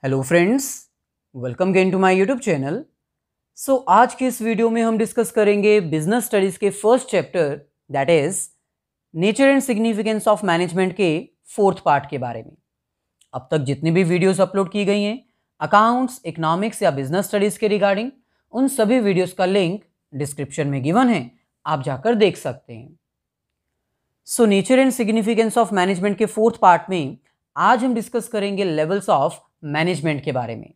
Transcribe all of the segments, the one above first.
Hello friends, welcome again to my YouTube channel. आज के इस वीडियो में हम डिस्कस करेंगे बिजनेस स्टडीज के first chapter that is nature and significance of management के फोर्थ पार्ट के बारे में। अब तक जितनी भी वीडियोस अपलोड की गई हैं अकाउंट्स, इकोनॉमिक्स या बिजनेस स्टडीज के रिगार्डिंग, उन सभी वीडियोस का लिंक डिस्क्रिप्शन में गिवन है, आप जाकर देख सकते हैं। Nature and significance of management के फोर्थ पार्ट में आज हम डिस्कस करेंगे लेवल्स ऑफ मैनेजमेंट के बारे में।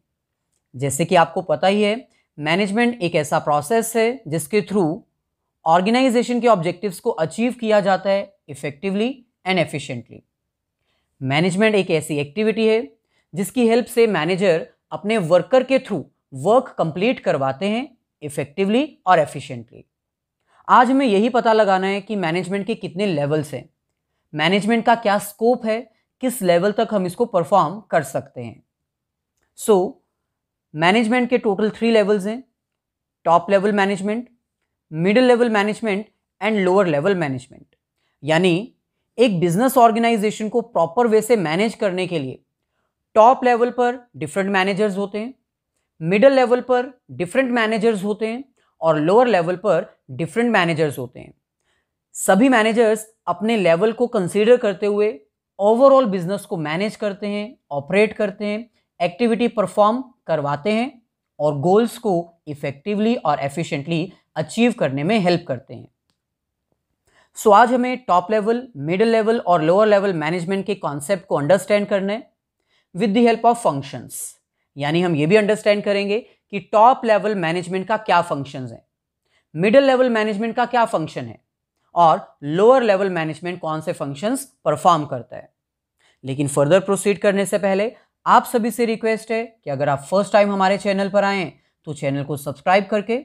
जैसे कि आपको पता ही है, मैनेजमेंट एक ऐसा प्रोसेस है जिसके थ्रू ऑर्गेनाइजेशन के ऑब्जेक्टिव्स को अचीव किया जाता है इफेक्टिवली एंड एफिशिएंटली। मैनेजमेंट एक ऐसी एक्टिविटी है जिसकी हेल्प से मैनेजर अपने वर्कर के थ्रू वर्क कंप्लीट करवाते हैं इफेक्टिवली और एफिशिएंटली। आज हमें यही पता लगाना है कि मैनेजमेंट के कितने लेवल्स हैं, मैनेजमेंट का क्या स्कोप है, किस लेवल तक हम इसको परफॉर्म कर सकते हैं। मैनेजमेंट के टोटल 3 लेवल्स हैं: top level management, middle level management and lower level management. यानी एक बिजनेस ऑर्गेनाइजेशन को प्रॉपर वे से मैनेज करने के लिए टॉप लेवल पर डिफरेंट मैनेजर्स होते हैं, मिडिल लेवल पर डिफरेंट मैनेजर्स होते हैं और लोअर लेवल पर डिफरेंट मैनेजर्स होते हैं। सभी मैनेजर्स अपने लेवल को कंसीडर करते हुए ओवरऑल बिजनेस को मैनेज करते हैं, ऑपरेट करते हैं, एक्टिविटी परफॉर्म करवाते हैं और गोल्स को इफेक्टिवली और एफिशिएंटली अचीव करने में हेल्प करते हैं। आज हमें टॉप लेवल, मिडिल लेवल और लोअर लेवल मैनेजमेंट के कॉन्सेप्ट को अंडरस्टैंड करना है with the help of functions. यानी हम ये भी अंडरस्टैंड करेंगे कि टॉप लेवल मैनेजमेंट का क्या फंक्शंस है, मिडिल लेवल मैनेजमेंट का क्या फंक्शन है और लोअर लेवल मैनेजमेंट कौन से फंक्शंस परफॉर्म करता है। लेकिन फर्दर प्रोसीड करने से पहले आप सभी से रिक्वेस्ट है कि अगर आप फर्स्ट टाइम हमारे चैनल पर आए तो चैनल को सब्सक्राइब करके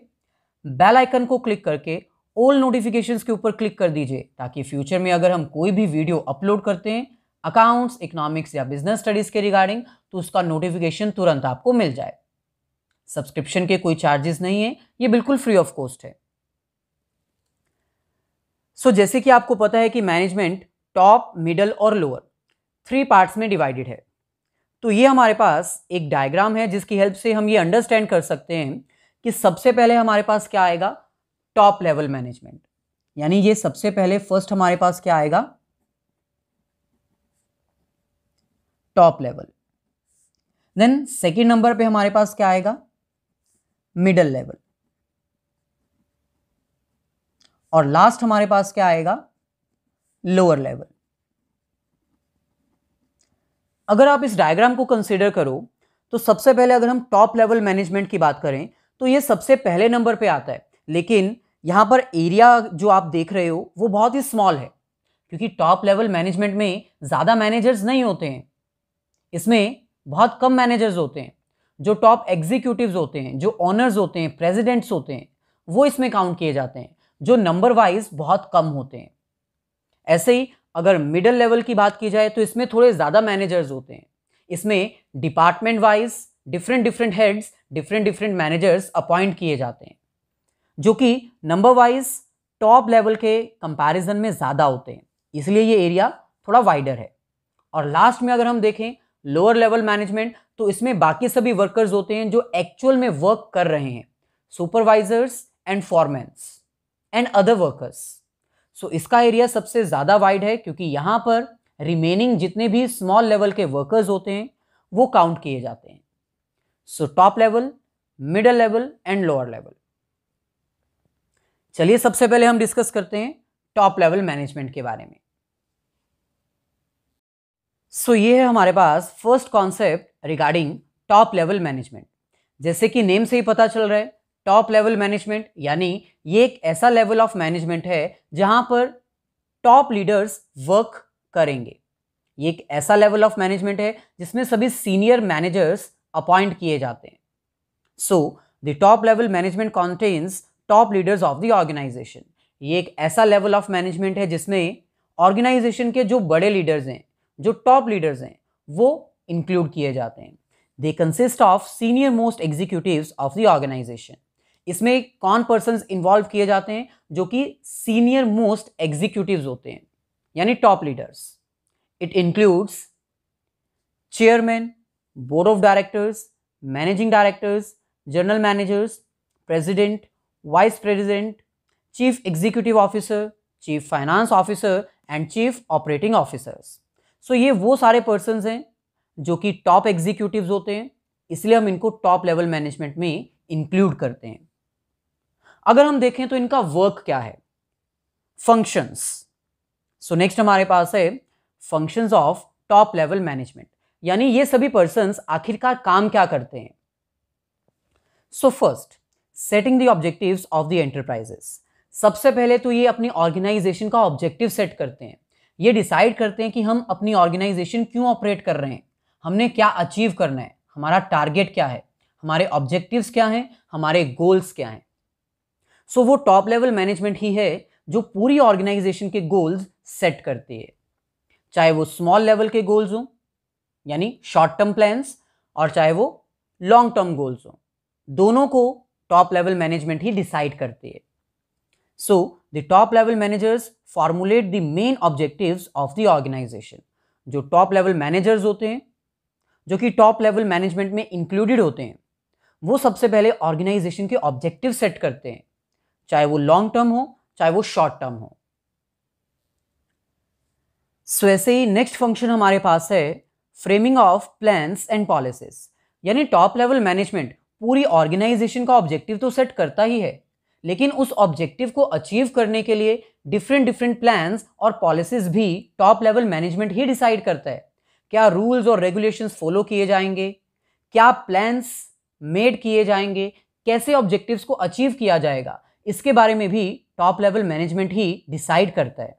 बेल आइकन को क्लिक करके ऑल नोटिफिकेशंस के ऊपर क्लिक कर दीजिए, ताकि फ्यूचर में अगर हम कोई भी वीडियो अपलोड करते हैं अकाउंट्स, इकोनॉमिक्स या बिजनेस स्टडीज के रिगार्डिंग, तो उसका नोटिफिकेशन तुरंत आपको मिल जाए। सब्सक्रिप्शन के कोई चार्जेस नहीं है, ये बिल्कुल फ्री ऑफ कॉस्ट है। जैसे कि आपको पता है कि मैनेजमेंट टॉप, मिडल और लोअर 3 पार्ट्स में डिवाइडेड है। तो ये हमारे पास एक डायग्राम है जिसकी हेल्प से हम ये अंडरस्टैंड कर सकते हैं कि सबसे पहले हमारे पास क्या आएगा, टॉप लेवल मैनेजमेंट। यानी ये सबसे पहले फर्स्ट हमारे पास क्या आएगा, top level. Then second number पे हमारे पास क्या आएगा, मिडल लेवल। और लास्ट हमारे पास क्या आएगा, लोअर लेवल। अगर आप इस डायग्राम को कंसीडर करो तो सबसे पहले अगर हम टॉप लेवल मैनेजमेंट की बात करें तो ये सबसे पहले नंबर पे आता है। लेकिन यहां पर एरिया जो आप देख रहे हो वो बहुत ही स्मॉल है, क्योंकि टॉप लेवल मैनेजमेंट में ज्यादा मैनेजर्स नहीं होते हैं। इसमें बहुत कम मैनेजर्स होते हैं। जो टॉप एग्जीक्यूटिव्स होते हैं, जो ऑनर्स होते हैं, प्रेसिडेंट्स होते हैं, वो इसमें काउंट किए जाते हैं, जो नंबर वाइज बहुत कम होते हैं। ऐसे ही अगर मिडिल लेवल की बात की जाए तो इसमें थोड़े ज्यादा मैनेजर्स होते हैं। इसमें department wise different heads, different managers appoint किए जाते हैं, जो कि नंबर वाइज टॉप लेवल के कंपैरिजन में ज्यादा होते हैं, इसलिए ये एरिया थोड़ा वाइडर है। और लास्ट में अगर हम देखें लोअर लेवल मैनेजमेंट, तो इसमें बाकी सभी वर्कर्स होते हैं जो एक्चुअल में वर्क कर रहे हैं, supervisors and foremans and other workers. इसका एरिया सबसे ज्यादा वाइड है, क्योंकि यहां पर रिमेनिंग जितने भी स्मॉल लेवल के वर्कर्स होते हैं वो काउंट किए जाते हैं। Top level, middle level and lower level. चलिए सबसे पहले हम डिस्कस करते हैं टॉप लेवल मैनेजमेंट के बारे में। ये है हमारे पास first concept regarding top level management. जैसे कि नेम से ही पता चल रहा है, टॉप लेवल मैनेजमेंट यानी ये एक ऐसा लेवल ऑफ मैनेजमेंट है जहां पर टॉप लीडर्स वर्क करेंगे। ये एक ऐसा लेवल ऑफ मैनेजमेंट है जिसमें सभी सीनियर मैनेजर्स अपॉइंट किए जाते हैं। The top level management contains top leaders of the organisation. ये एक ऐसा लेवल ऑफ मैनेजमेंट है जिसमें ऑर्गेनाइजेशन के जो बड़े लीडर्स हैं, जो टॉप लीडर्स हैं, वो इंक्लूड किए जाते हैं। They consist of senior most executives of the organisation. इसमें कौन पर्सन्स इन्वॉल्व किए जाते हैं, जो कि सीनियर मोस्ट एग्जीक्यूटिव्स होते हैं, यानी top leaders. It includes chairman, board of directors, managing directors, general managers, president, vice president, chief executive officer, chief finance officer and chief operating officers. So ये वो सारे पर्सन्स हैं जो कि टॉप एग्जीक्यूटिव्स होते हैं, इसलिए हम इनको टॉप लेवल मैनेजमेंट में इंक्लूड करते हैं। अगर हम देखें तो इनका वर्क क्या है, फंक्शंस। सो नेक्स्ट हमारे पास है functions of top level management, यानी ये सभी पर्सन्स आखिरकार काम क्या करते हैं। So first, setting the objectives of the enterprises. सबसे पहले तो ये अपनी ऑर्गेनाइजेशन का ऑब्जेक्टिव सेट करते हैं, ये डिसाइड करते हैं कि हम अपनी ऑर्गेनाइजेशन क्यों ऑपरेट कर रहे हैं, हमने क्या अचीव करना है, हमारा टारगेट क्या है, हमारे ऑब्जेक्टिव्स क्या हैं, हमारे गोल्स क्या हैं। सो वो टॉप लेवल मैनेजमेंट ही है जो पूरी ऑर्गेनाइजेशन के गोल्स सेट करती है, चाहे वो स्मॉल लेवल के गोल्स हो यानी शॉर्ट टर्म प्लान्स, और चाहे वो लॉन्ग टर्म गोल्स हो, दोनों को टॉप लेवल मैनेजमेंट ही डिसाइड करती है। So the top level managers formulate the main objectives of the organisation. जो टॉप लेवल मैनेजर्स होते हैं, जो कि टॉप लेवल मैनेजमेंट में इंक्लूडेड होते हैं, वो सबसे पहले ऑर्गेनाइजेशन के ऑब्जेक्टिव सेट करते हैं, चाहे वो लॉन्ग टर्म हो चाहे वो शॉर्ट टर्म हो। सो ऐसे ही नेक्स्ट फंक्शन हमारे पास है framing of plans and policies, यानी टॉप लेवल मैनेजमेंट पूरी ऑर्गेनाइजेशन का ऑब्जेक्टिव तो सेट करता ही है, लेकिन उस ऑब्जेक्टिव को अचीव करने के लिए डिफरेंट प्लान्स और पॉलिसीज भी टॉप लेवल मैनेजमेंट ही डिसाइड करता है। क्या रूल्स और रेगुलेशंस फॉलो किए जाएंगे, क्या प्लान्स मेड किए जाएंगे, कैसे ऑब्जेक्टिव्स को अचीव किया जाएगा, इसके बारे में भी टॉप लेवल मैनेजमेंट ही डिसाइड करता है।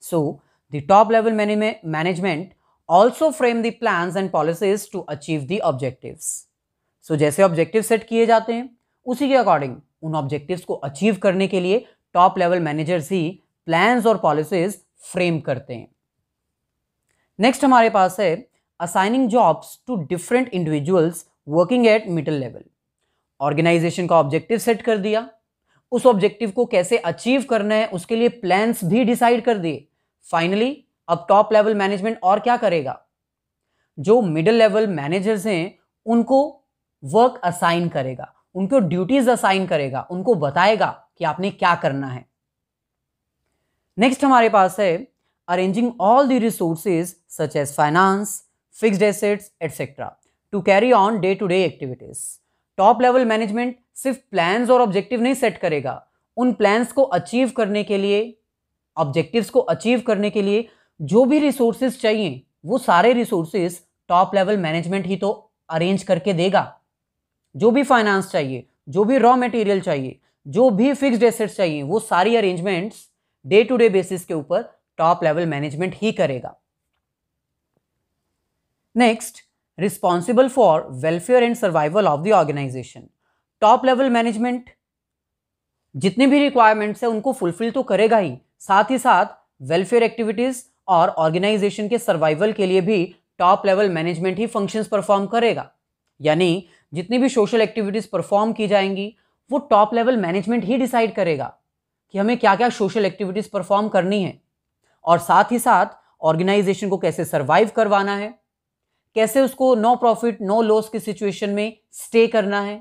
So the top level management also frame the plans and policies to achieve the objectives. So जैसे ऑब्जेक्टिव सेट किए जाते हैं, उसी के अकॉर्डिंग उन ऑब्जेक्टिव्स को अचीव करने के लिए टॉप लेवल मैनेजर्स ही प्लान्स और पॉलिसीज फ्रेम करते हैं। नेक्स्ट हमारे पास है assigning jobs to different individuals working at middle level. Organisation का ऑब्जेक्टिव सेट कर दिया, उस ऑब्जेक्टिव को कैसे अचीव करना है उसके लिए प्लान्स भी डिसाइड कर दिए। फाइनली अब टॉप लेवल मैनेजमेंट और क्या करेगा, जो मिडिल लेवल मैनेजर्स हैं उनको वर्क असाइन करेगा, उनको ड्यूटीज असाइन करेगा, उनको बताएगा कि आपने क्या करना है। नेक्स्ट हमारे पास है arranging all the resources such as finance, fixed assets etcetera to carry on day to day activities. Top level management सिर्फ प्लान्स और ऑब्जेक्टिव नहीं सेट करेगा, उन प्लान्स को अचीव करने के लिए, ऑब्जेक्टिव्स को अचीव करने के लिए जो भी रिसोर्सेज चाहिए वो सारे रिसोर्सेज टॉप लेवल मैनेजमेंट ही तो अरेंज करके देगा। जो भी फाइनेंस चाहिए, जो भी रॉ मटेरियल चाहिए, जो भी फिक्स्ड एसेट्स चाहिए, वो सारी arrangements day to day basis के ऊपर टॉप लेवल मैनेजमेंट ही करेगा। Next, responsible for welfare and survival of the organisation. Top level management जितने भी रिक्वायरमेंट्स है उनको फुलफिल तो करेगा ही, साथ ही साथ वेलफेयर एक्टिविटीज और ऑर्गेनाइजेशन के सर्वाइवल के लिए भी टॉप लेवल मैनेजमेंट ही फंक्शंस परफॉर्म करेगा। यानी जितनी भी सोशल एक्टिविटीज परफॉर्म की जाएंगी वो टॉप लेवल मैनेजमेंट ही डिसाइड करेगा कि हमें क्या क्या सोशल एक्टिविटीज परफॉर्म करनी है, और साथ ही साथ ऑर्गेनाइजेशन को कैसे सर्वाइव करवाना है, कैसे उसको नो प्रॉफिट नो लॉस की सिचुएशन में स्टे करना है,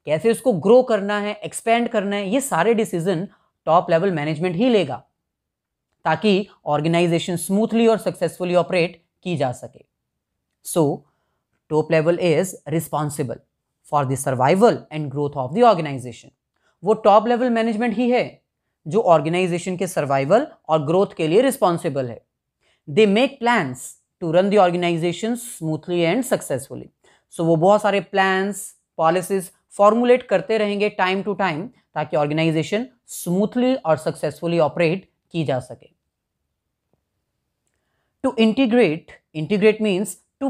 कैसे उसको ग्रो करना है, एक्सपेंड करना है, ये सारे डिसीजन टॉप लेवल मैनेजमेंट ही लेगा ताकि ऑर्गेनाइजेशन स्मूथली और सक्सेसफुली ऑपरेट की जा सके। So top level is responsible for the survival and growth of the organisation. वो टॉप लेवल मैनेजमेंट ही है जो ऑर्गेनाइजेशन के सर्वाइवल और ग्रोथ के लिए रिस्पॉन्सिबल है। They make plans to run the organisation smoothly and successfully. So वो बहुत सारे प्लान्स, पॉलिसीज फॉर्मुलेट करते रहेंगे टाइम टू टाइम ताकि ऑर्गेनाइजेशन स्मूथली और सक्सेसफुली ऑपरेट की जा सके। To integrate means to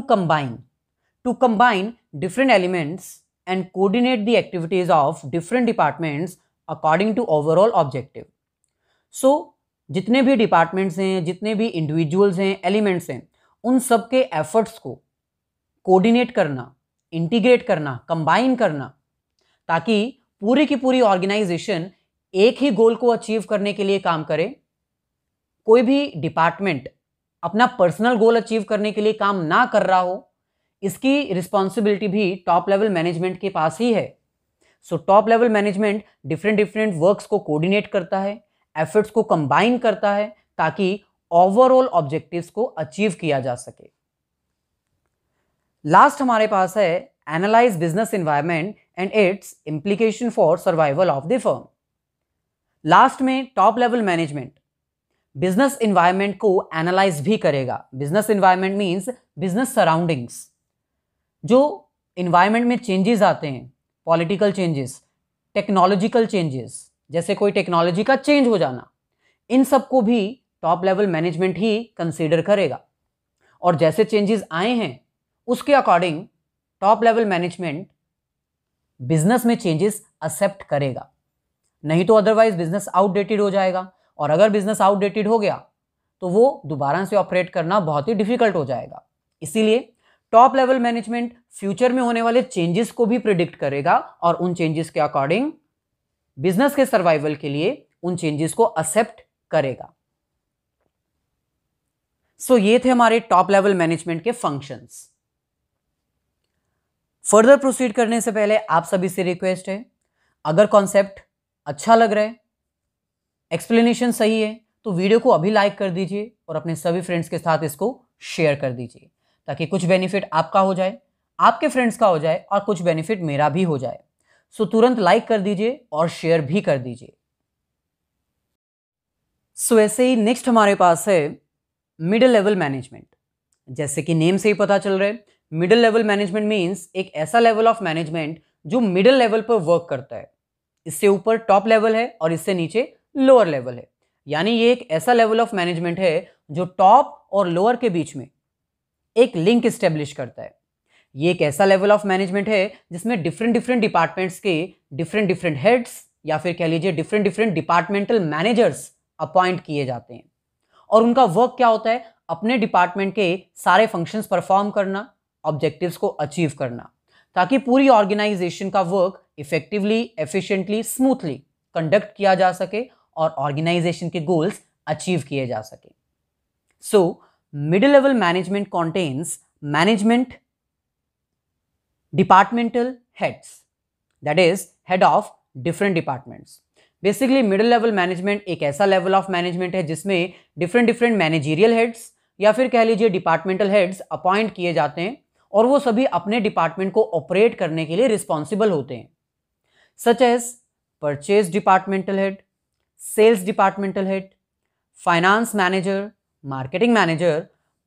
combine different elements and coordinate the activities of different departments according to overall objective. So जितने भी डिपार्टमेंट्स हैं, जितने भी इंडिविजुअल्स हैं, एलिमेंट्स हैं, उन सब के एफर्ट्स को कोऑर्डिनेट करना, इंटीग्रेट करना, कंबाइन करना, ताकि पूरी की पूरी ऑर्गेनाइजेशन एक ही गोल को अचीव करने के लिए काम करे। कोई भी डिपार्टमेंट अपना पर्सनल गोल अचीव करने के लिए काम ना कर रहा हो, इसकी रिस्पॉन्सिबिलिटी भी टॉप लेवल मैनेजमेंट के पास ही है। सो top level management different works को कोऑर्डिनेट करता है, एफर्ट्स को कंबाइन करता है ताकि ओवरऑल ऑब्जेक्टिव्स को अचीव किया जा सके। लास्ट हमारे पास है analyse business environment and its implication for survival of the firm. Last में top level management business environment को एनालाइज भी करेगा। Business environment means business surroundings, जो एनवायरनमेंट में चेंजेस आते हैं, पॉलिटिकल चेंजेस, टेक्नोलॉजिकल चेंजेस, जैसे कोई टेक्नोलॉजी का चेंज हो जाना, इन सब को भी टॉप लेवल मैनेजमेंट ही कंसीडर करेगा। और जैसे चेंजेस आए हैं उसके according top level management business में चेंजेस एक्सेप्ट करेगा, नहीं तो अदरवाइज बिजनेस आउटडेटेड हो जाएगा। और अगर बिजनेस आउटडेटेड हो गया तो वो दोबारा से ऑपरेट करना बहुत ही डिफिकल्ट हो जाएगा। इसीलिए टॉप लेवल मैनेजमेंट फ्यूचर में होने वाले चेंजेस को भी प्रिडिक्ट करेगा और उन चेंजेस के अकॉर्डिंग बिजनेस के सर्वाइवल के लिए उन चेंजेस को एक्सेप्ट करेगा। सो ये थे हमारे टॉप लेवल मैनेजमेंट के फंक्शंस। फर्दर प्रोसीड करने से पहले आप सभी से रिक्वेस्ट है, अगर कॉन्सेप्ट अच्छा लग रहा है, एक्सप्लेनेशन सही है, तो वीडियो को अभी लाइक कर दीजिए और अपने सभी फ्रेंड्स के साथ इसको शेयर कर दीजिए, ताकि कुछ बेनिफिट आपका हो जाए, आपके फ्रेंड्स का हो जाए और कुछ बेनिफिट मेरा भी हो जाए। सो तुरंत लाइक कर दीजिए और शेयर भी कर दीजिए। सो ऐसे ही नेक्स्ट हमारे पास है मिडिल लेवल मैनेजमेंट। जैसे कि नेम से ही पता चल रहा है, मिडिल लेवल मैनेजमेंट मींस एक ऐसा लेवल ऑफ मैनेजमेंट जो मिडिल लेवल पर वर्क करता है। इससे ऊपर टॉप लेवल है और इससे नीचे लोअर लेवल है, यानी ये एक ऐसा लेवल ऑफ मैनेजमेंट है जो टॉप और लोअर के बीच में एक लिंक स्टेब्लिश करता है। ये एक ऐसा लेवल ऑफ मैनेजमेंट है जिसमें डिफरेंट डिपार्टमेंट्स के डिफरेंट हेड्स या फिर कह लीजिए डिफरेंट डिपार्टमेंटल मैनेजर्स अपॉइंट किए जाते हैं। और उनका वर्क क्या होता है? अपने डिपार्टमेंट के सारे फंक्शंस परफॉर्म करना, ऑब्जेक्टिव्स को अचीव करना, ताकि पूरी ऑर्गेनाइजेशन का work effectively, efficiently, smoothly conduct किया जा सके और ऑर्गेनाइजेशन के गोल्स अचीव किए जा सके। सो middle level management contains management departmental heads, that is head of different departments. Basically middle level management एक ऐसा लेवल ऑफ मैनेजमेंट है जिसमें डिफरेंट मैनेजरियल हेड्स या फिर कह लीजिए डिपार्टमेंटल हेड्स अपॉइंट किए जाते हैं और वो सभी अपने डिपार्टमेंट को ऑपरेट करने के लिए रिस्पॉन्सिबल होते हैं, such as purchase departmental head, sales departmental head, finance manager, marketing manager,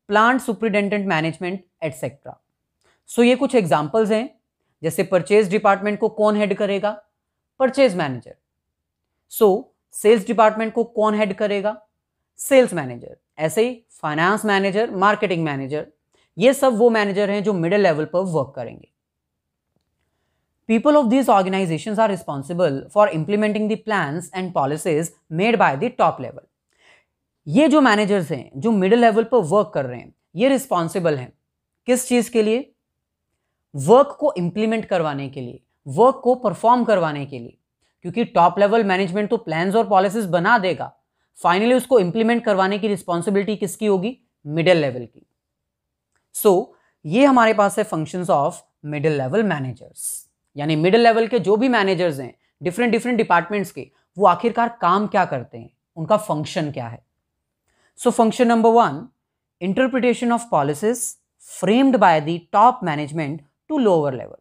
plant superintendent management etcetera. So ये कुछ एग्जांपल्स हैं। जैसे परचेज डिपार्टमेंट को कौन हेड करेगा? Purchase manager. So sales department को कौन हेड करेगा? Sales manager. ऐसे ही फाइनेंस मैनेजर, मार्केटिंग मैनेजर, ये सब वो मैनेजर हैं जो मिडिल लेवल पर वर्क करेंगे। People of these organizations are responsible for implementing the plans and policies made by the top level. ये जो मैनेजर्स हैं जो मिडिल लेवल पर वर्क कर रहे हैं, ये रिस्पॉन्सिबल हैं किस चीज के लिए? वर्क को इंप्लीमेंट करवाने के लिए, वर्क को परफॉर्म करवाने के लिए। क्योंकि टॉप लेवल मैनेजमेंट तो प्लान्स और पॉलिसीज बना देगा, फाइनली उसको इंप्लीमेंट करवाने की रिस्पॉन्सिबिलिटी किसकी होगी? मिडिल लेवल की। सो ये हमारे पास है functions of middle level managers, यानी मिडिल लेवल के जो भी मैनेजर्स हैं डिफरेंट डिपार्टमेंट्स के, वो आखिरकार काम क्या करते हैं, उनका फंक्शन क्या है। So function number 1, interpretation of policies framed by the top management to lower level.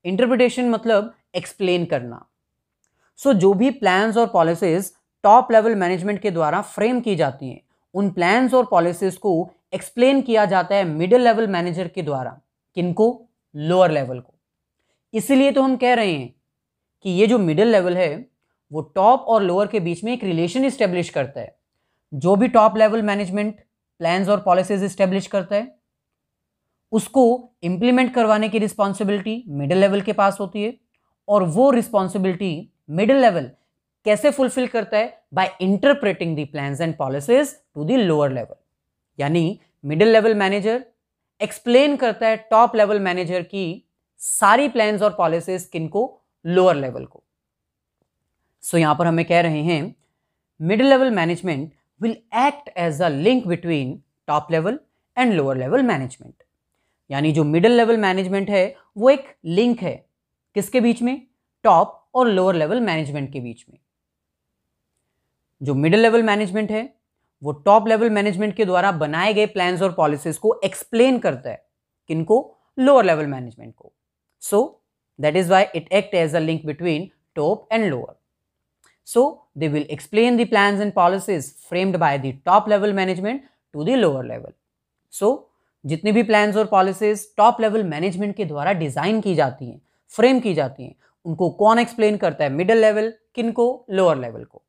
Interpretation मतलब एक्सप्लेन करना। सो जो भी प्लान्स और पॉलिसीज टॉप लेवल मैनेजमेंट के द्वारा फ्रेम की जाती हैं, उन प्लान्स और पॉलिसीज को एक्सप्लेन किया जाता है मिडिल लेवल मैनेजर के द्वारा। किनको? लोअर लेवल को। इसीलिए तो हम कह रहे हैं कि ये जो मिडिल लेवल है वो टॉप और लोअर के बीच में एक रिलेशन इस्टेब्लिश करता है। जो भी टॉप लेवल मैनेजमेंट प्लान्स और पॉलिसीज इस्टेब्लिश करता है, उसको इंप्लीमेंट करवाने की रिस्पॉन्सिबिलिटी मिडिल लेवल के पास होती है। और वो रिस्पॉन्सिबिलिटी मिडिल लेवल कैसे फुलफिल करता है? By interpreting the plans and policies to the lower level. यानी मिडिल लेवल मैनेजर एक्सप्लेन करता है टॉप लेवल मैनेजर की सारी प्लान्स और पॉलिसीज किनको? लोअर लेवल को। सो यहां पर हमें कह रहे हैं middle level management will act as a link between top level and lower level management. यानी जो मिडिल लेवल मैनेजमेंट है वो एक लिंक है किसके बीच में, टॉप और लोअर लेवल मैनेजमेंट के बीच में। जो मिडिल लेवल मैनेजमेंट है वो टॉप लेवल मैनेजमेंट के द्वारा बनाए गए प्लान्स और पॉलिसीज को एक्सप्लेन करता है, किनको, लोअर लेवल मैनेजमेंट को। So that is why it act as a link between top and lower. So they will explain the plans and policies framed by the top level management to the lower level. So जितनी भी plans और policies top level management के द्वारा design की जाती हैं, frame की जाती हैं, उनको कौन एक्सप्लेन करता है, मिडिल लेवल, किनको, लोअर लेवल को।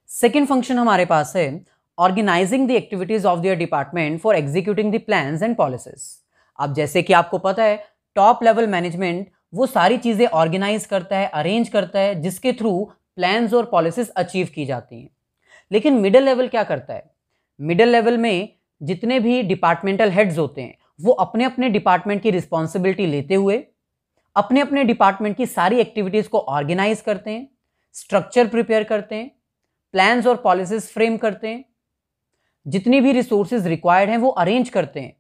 सेकेंड फंक्शन हमारे पास है organising the activities of their department for executing the plans and policies. अब जैसे कि आपको पता है टॉप लेवल मैनेजमेंट वो सारी चीजें ऑर्गेनाइज करता है, अरेंज करता है, जिसके थ्रू प्लान्स और पॉलिसीज अचीव की जाती हैं। लेकिन मिडिल लेवल क्या करता है, मिडिल लेवल में जितने भी डिपार्टमेंटल हेड्स होते हैं वो अपने अपने डिपार्टमेंट की रिस्पॉन्सिबिलिटी लेते हुए अपने अपने डिपार्टमेंट की सारी एक्टिविटीज को ऑर्गेनाइज करते हैं, स्ट्रक्चर प्रिपेयर करते हैं, प्लान्स और पॉलिसीज फ्रेम करते हैं, जितनी भी रिसोर्सेज रिक्वायर्ड हैं वो अरेंज करते हैं।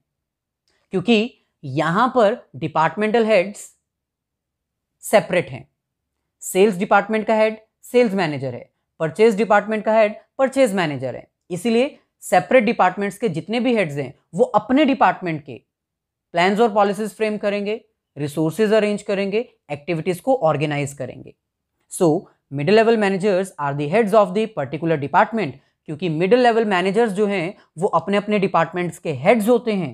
क्योंकि यहां पर डिपार्टमेंटल हेड्स सेपरेट हैं। सेल्स डिपार्टमेंट का हेड सेल्स मैनेजर है, परचेज डिपार्टमेंट का हेड परचेज मैनेजर है। इसीलिए सेपरेट डिपार्टमेंट्स के जितने भी हेड्स हैं वो अपने डिपार्टमेंट के प्लान्स और पॉलिसीज फ्रेम करेंगे, रिसोर्सेज अरेंज करेंगे, एक्टिविटीज को ऑर्गेनाइज करेंगे। So middle level managers are the heads of the particular department, क्योंकि मिडिल लेवल मैनेजर्स जो हैं वो अपने अपने डिपार्टमेंट्स के हेड्स होते हैं।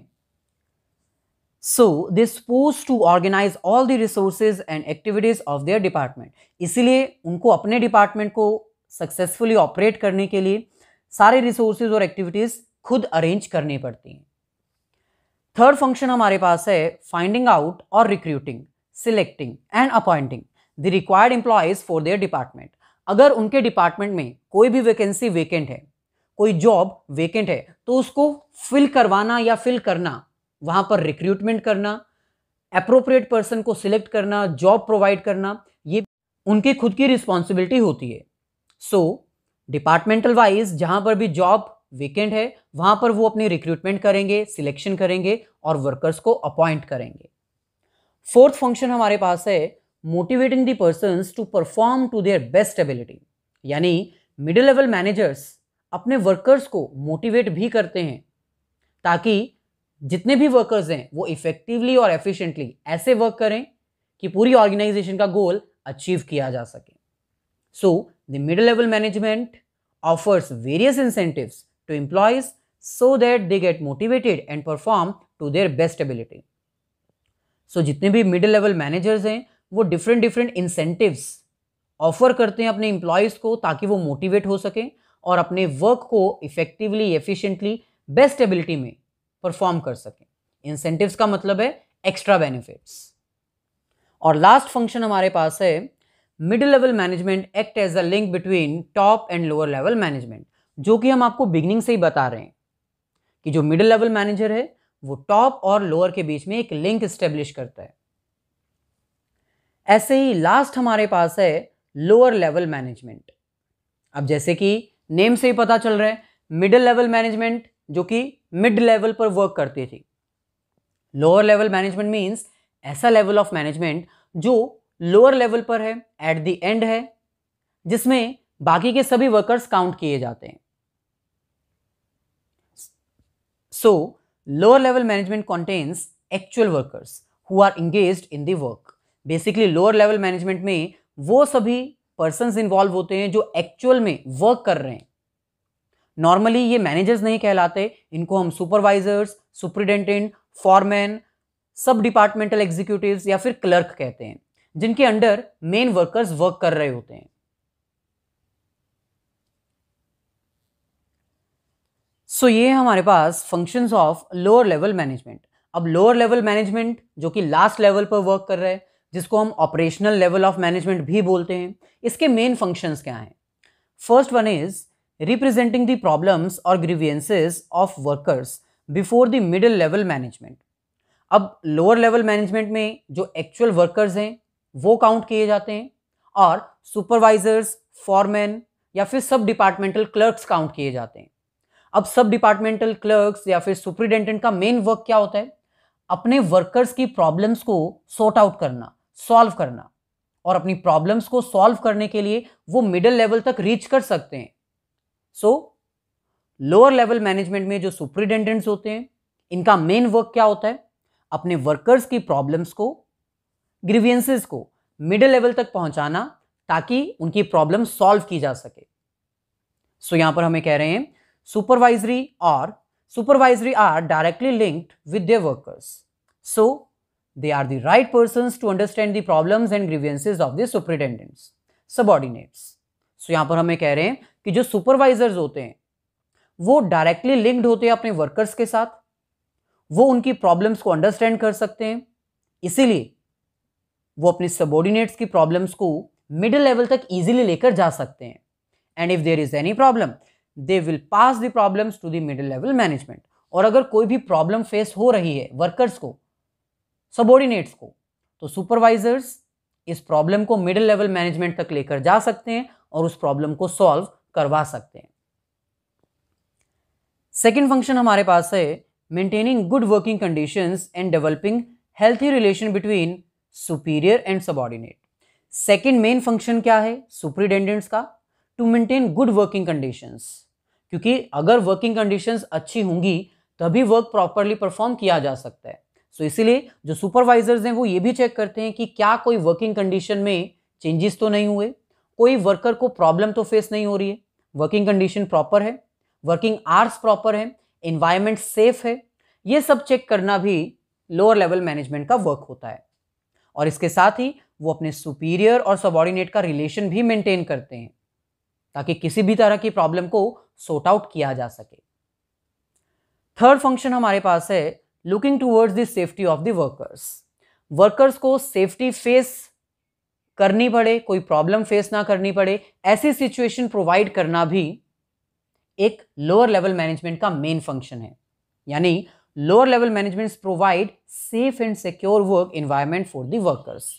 So they're supposed to organize all the resources and activities of their department. इसीलिए उनको अपने डिपार्टमेंट को सक्सेसफुली ऑपरेट करने के लिए सारे रिसोर्सेज और एक्टिविटीज खुद अरेंज करनी पड़ती हैं। थर्ड फंक्शन हमारे पास है फाइंडिंग आउट और recruiting, selecting and appointing the required employees for their department. अगर उनके डिपार्टमेंट में कोई भी वैकेंसी वेकेंट है, कोई जॉब वेकेंट है, तो उसको फिल करवाना या फिल करना, वहां पर रिक्रूटमेंट करना, एप्रोप्रिएट पर्सन को सिलेक्ट करना, जॉब प्रोवाइड करना, ये उनकी खुद की रिस्पॉन्सिबिलिटी होती है। सो डिपार्टमेंटल वाइज जहां पर भी जॉब वेकेंट है वहां पर वो अपनी रिक्रूटमेंट करेंगे, सिलेक्शन करेंगे और वर्कर्स को अपॉइंट करेंगे। फोर्थ फंक्शन हमारे पास है motivating the persons to perform to their best ability. यानी मिडिल लेवल मैनेजर्स अपने वर्कर्स को मोटिवेट भी करते हैं ताकि जितने भी वर्कर्स हैं वो इफेक्टिवली और एफिशिएंटली ऐसे वर्क करें कि पूरी ऑर्गेनाइजेशन का गोल अचीव किया जा सके। So the middle level management offers various incentives to employees so that they get motivated and perform to their best ability. So जितने भी मिडिल लेवल मैनेजर्स हैं वो डिफरेंट इंसेंटिव्स ऑफर करते हैं अपने एम्प्लॉयज को ताकि वो मोटिवेट हो सकें और अपने वर्क को इफेक्टिवली, एफिशिएंटली, बेस्ट एबिलिटी में परफॉर्म कर सकें। इंसेंटिव्स का मतलब है एक्स्ट्रा बेनिफिट्स। और लास्ट फंक्शन हमारे पास है middle level management act as a link between top and lower level management, जो कि हम आपको बिगिनिंग से ही बता रहे हैं कि जो मिडिल लेवल मैनेजर है वो टॉप और लोअर के बीच में एक लिंक स्टेब्लिश करता है। ऐसे ही लास्ट हमारे पास है लोअर लेवल मैनेजमेंट। अब जैसे कि नेम से ही पता चल रहा है मिडिल लेवल मैनेजमेंट जो कि मिड लेवल पर वर्क करती थी। लोअर लेवल मैनेजमेंट मींस ऐसा लेवल ऑफ मैनेजमेंट जो लोअर लेवल पर है, एट द एंड है, जिसमें बाकी के सभी वर्कर्स काउंट किए जाते हैं। So lower level management contains actual workers who are engaged in the work. Basically lower level management में वो सभी पर्सन्स इन्वॉल्व होते हैं जो एक्चुअल में वर्क कर रहे हैं। नॉर्मली ये मैनेजर्स नहीं कहलाते, इनको हम सुपरवाइजर्स, सुपरिटेंडेंट, फॉरमैन, सब डिपार्टमेंटल एग्जीक्यूटिव्स या फिर क्लर्क कहते हैं, जिनके अंडर मेन वर्कर्स वर्क कर रहे होते हैं। सो ये हमारे पास functions of lower level management. अब लोअर लेवल मैनेजमेंट जो कि लास्ट लेवल पर वर्क कर रहा है, जिसको हम ऑपरेशनल लेवल ऑफ मैनेजमेंट भी बोलते हैं, इसके मेन फंक्शंस क्या हैं? First one is representing the problems or grievances of workers before the middle level management। अब लोअर लेवल मैनेजमेंट में जो एक्चुअल वर्कर्स हैं वो काउंट किए जाते हैं और सुपरवाइजर्स, फॉरमैन या फिर सब डिपार्टमेंटल क्लर्क्स काउंट किए जाते हैं। अब सब डिपार्टमेंटल क्लर्क्स या फिर सुपरिटेंडेंट का मेन वर्क क्या होता है? अपने वर्कर्स की प्रॉब्लम्स को सॉर्ट आउट करना, सॉल्व करना, और अपनी प्रॉब्लम्स को सॉल्व करने के लिए वो मिडिल लेवल तक रीच कर सकते हैं। सो लोअर लेवल मैनेजमेंट में जो सुपरिटेंडेंट्स होते हैं, इनका मेन वर्क क्या होता है? अपने वर्कर्स की प्रॉब्लम्स को, ग्रीवियंसेस को मिडिल लेवल तक पहुंचाना ताकि उनकी प्रॉब्लम सॉल्व की जा सके। सो यहां पर हमें कह रहे हैं supervisory are directly linked with their workers, so they are the right persons to understand the problems and grievances of the superintendents subordinates। सो यहां पर हमें कह रहे हैं कि जो सुपरवाइजर्स होते हैं वो डायरेक्टली लिंक्ड होते हैं अपने वर्कर्स के साथ, वो उनकी प्रॉब्लम्स को अंडरस्टैंड कर सकते हैं, इसीलिए वो अपने सबऑर्डिनेट्स की प्रॉब्लम्स को मिडिल लेवल तक इजीली लेकर जा सकते हैं। And if there is any problem they will pass the problems to the middle level management. और अगर कोई भी प्रॉब्लम फेस हो रही है वर्कर्स को, सबऑर्डिनेट्स को, तो सुपरवाइजर्स इस प्रॉब्लम को मिडिल लेवल मैनेजमेंट तक लेकर जा सकते हैं और उस प्रॉब्लम को सॉल्व करवा सकते हैं। सेकेंड फंक्शन हमारे पास है maintaining good working conditions and developing healthy relation between superior and subordinate. Second main function क्या है सुपरिटेंडेंट्स का? To maintain good working conditions, क्योंकि अगर वर्किंग कंडीशंस अच्छी होंगी तभी वर्क प्रॉपरली परफॉर्म किया जा सकता है। सो इसीलिए जो सुपरवाइजर्स हैं वो ये भी चेक करते हैं कि क्या कोई वर्किंग कंडीशन में चेंजेस तो नहीं हुए, कोई वर्कर को प्रॉब्लम तो फेस नहीं हो रही है, वर्किंग कंडीशन प्रॉपर है, वर्किंग आवर्स प्रॉपर है, एनवायरमेंट सेफ है। ये सब चेक करना भी लोअर लेवल मैनेजमेंट का वर्क होता है। और इसके साथ ही वो अपने सुपीरियर और सबऑर्डिनेट का रिलेशन भी मेंटेन करते हैं ताकि किसी भी तरह की प्रॉब्लम को सॉर्ट आउट किया जा सके। थर्ड फंक्शन हमारे पास है looking towards the safety of the workers. Workers को सेफ्टी फेस करनी पड़े, कोई प्रॉब्लम फेस ना करनी पड़े, ऐसी सिचुएशन प्रोवाइड करना भी एक लोअर लेवल मैनेजमेंट का मेन फंक्शन है। यानी lower level management provide safe and secure work environment for the workers.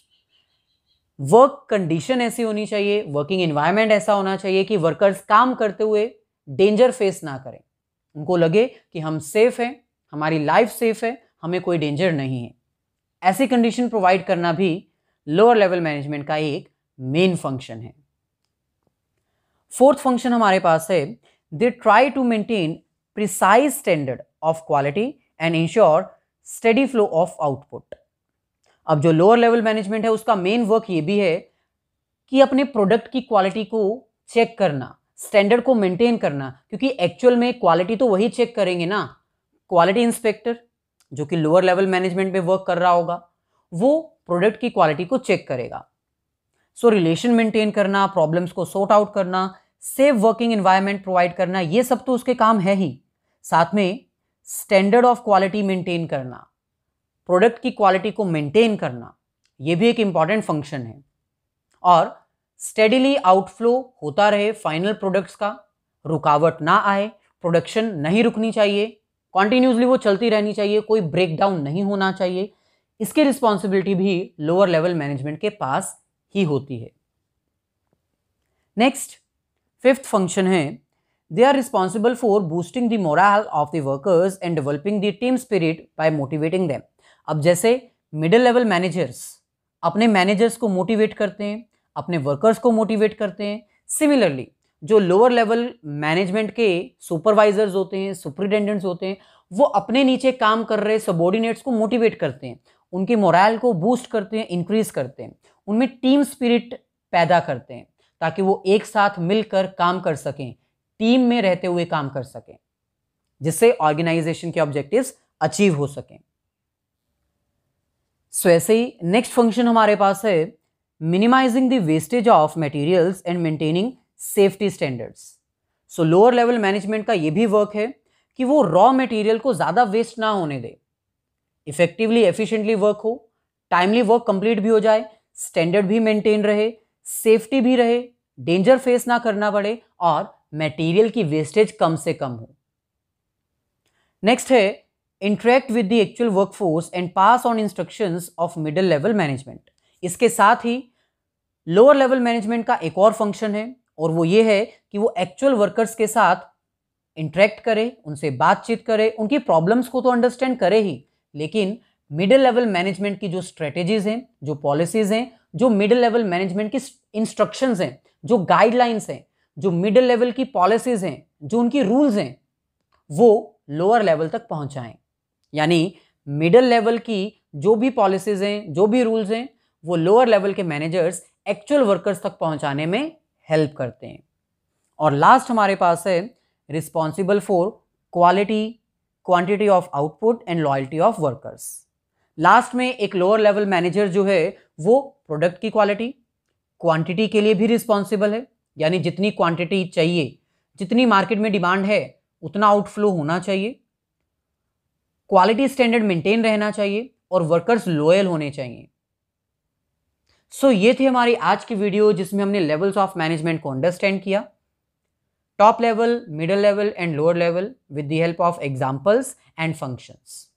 Work condition ऐसी होनी चाहिए, वर्किंग एनवायरनमेंट ऐसा होना चाहिए कि वर्कर्स काम करते हुए डेंजर फेस ना करें, उनको लगे कि हम सेफ हैं, हमारी लाइफ सेफ है, हमें कोई डेंजर नहीं है। ऐसी कंडीशन प्रोवाइड करना भी लोअर लेवल मैनेजमेंट का एक मेन फंक्शन है। फोर्थ फंक्शन हमारे पास है they try to maintain precise standard of quality and ensure steady flow of output. अब जो लोअर लेवल मैनेजमेंट है उसका मेन वर्क ये भी है कि अपने प्रोडक्ट की क्वालिटी को चेक करना, स्टैंडर्ड को मेंटेन करना, क्योंकि एक्चुअल में क्वालिटी तो वही चेक करेंगे ना, क्वालिटी इंस्पेक्टर जो कि लोअर लेवल मैनेजमेंट में वर्क कर रहा होगा वो प्रोडक्ट की क्वालिटी को चेक करेगा। सो रिलेशन मेंटेन करना, प्रॉब्लम्स को सॉर्ट आउट करना, सेफ वर्किंग एनवायरनमेंट प्रोवाइड करना, ये सब तो उसके काम है ही। साथ में स्टैंडर्ड ऑफ क्वालिटी मेंटेन करना, प्रोडक्ट की क्वालिटी को मेंटेन करना, ये भी एक इंपॉर्टेंट फंक्शन है। और स्टेडीली आउटफ्लो होता रहे फाइनल प्रोडक्ट्स का, रुकावट ना आए, प्रोडक्शन नहीं रुकनी चाहिए, कॉन्टिन्यूसली वो चलती रहनी चाहिए, कोई ब्रेकडाउन नहीं होना चाहिए। इसकी रिस्पॉन्सिबिलिटी भी लोअर लेवल मैनेजमेंट के पास ही होती है। नेक्स्ट फिफ्थ फंक्शन है they are responsible for boosting the morale of the workers and developing the team spirit by motivating them. अब जैसे मिडिल लेवल मैनेजर्स अपने मैनेजर्स को मोटिवेट करते हैं, अपने वर्कर्स को मोटिवेट करते हैं, सिमिलरली जो लोअर लेवल मैनेजमेंट के सुपरवाइजर्स होते हैं, सुपरिटेंडेंट्स होते हैं, वो अपने नीचे काम कर रहे सबऑर्डिनेट्स को मोटिवेट करते हैं, उनकी मोरल को बूस्ट करते हैं, इंक्रीज करते हैं, उनमें टीम स्पिरिट पैदा करते हैं ताकि वो एक साथ मिलकर काम कर सकें, टीम में रहते हुए काम कर सकें, जिससे ऑर्गेनाइजेशन के ऑब्जेक्टिव्स अचीव हो सकें। सो ऐसे ही नेक्स्ट फंक्शन हमारे पास है minimising the wastage of materials and maintaining safety standards. So lower level management का ये भी वर्क है कि वो रॉ मटेरियल को ज़्यादा वेस्ट ना होने दे, इफेक्टिवली एफिशिएंटली वर्क हो, टाइमली वर्क कंप्लीट भी हो जाए, स्टैंडर्ड भी मेंटेन रहे, सेफ्टी भी रहे, डेंजर फेस ना करना पड़े और मटेरियल की वेस्टेज कम से कम हो। नेक्स्ट है interact with the actual workforce and pass on instructions of middle level management. इसके साथ ही लोअर लेवल मैनेजमेंट का एक और फंक्शन है और वो ये है कि वो एक्चुअल वर्कर्स के साथ इंटरेक्ट करे, उनसे बातचीत करे, उनकी प्रॉब्लम्स को तो अंडरस्टैंड करे ही, लेकिन मिडिल लेवल मैनेजमेंट की जो स्ट्रेटेजीज हैं, जो पॉलिसीज हैं, जो मिडिल लेवल मैनेजमेंट की इंस्ट्रक्शंस हैं, जो गाइडलाइंस हैं, जो मिडिल लेवल की पॉलिसीज हैं, जो उनकी रूल्स हैं, वो लोअर लेवल तक पहुंचाएं। यानी मिडिल लेवल की जो भी पॉलिसीज हैं, जो भी रूल्स हैं, वो लोअर लेवल के मैनेजर्स एक्चुअल वर्कर्स तक पहुंचाने में हेल्प करते हैं। और लास्ट हमारे पास है responsible for quality, quantity of output and loyalty of workers. Last में एक लोअर लेवल मैनेजर जो है वो प्रोडक्ट की क्वालिटी, क्वांटिटी के लिए भी रिस्पॉन्सिबल है, यानी जितनी क्वांटिटी चाहिए, जितनी मार्केट में डिमांड है उतना आउटफ्लो होना चाहिए, क्वालिटी स्टैंडर्ड मेंटेन रहना चाहिए और वर्कर्स लॉयल होने चाहिए। सो ये थी हमारी आज की वीडियो जिसमें हमने लेवल्स ऑफ मैनेजमेंट को अंडरस्टैंड किया, top level, middle level and lower level with the help of examples and functions.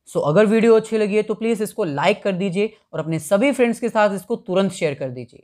So अगर वीडियो अच्छी लगी है तो प्लीज इसको लाइक कर दीजिए और अपने सभी फ्रेंड्स के साथ इसको तुरंत शेयर कर दीजिए।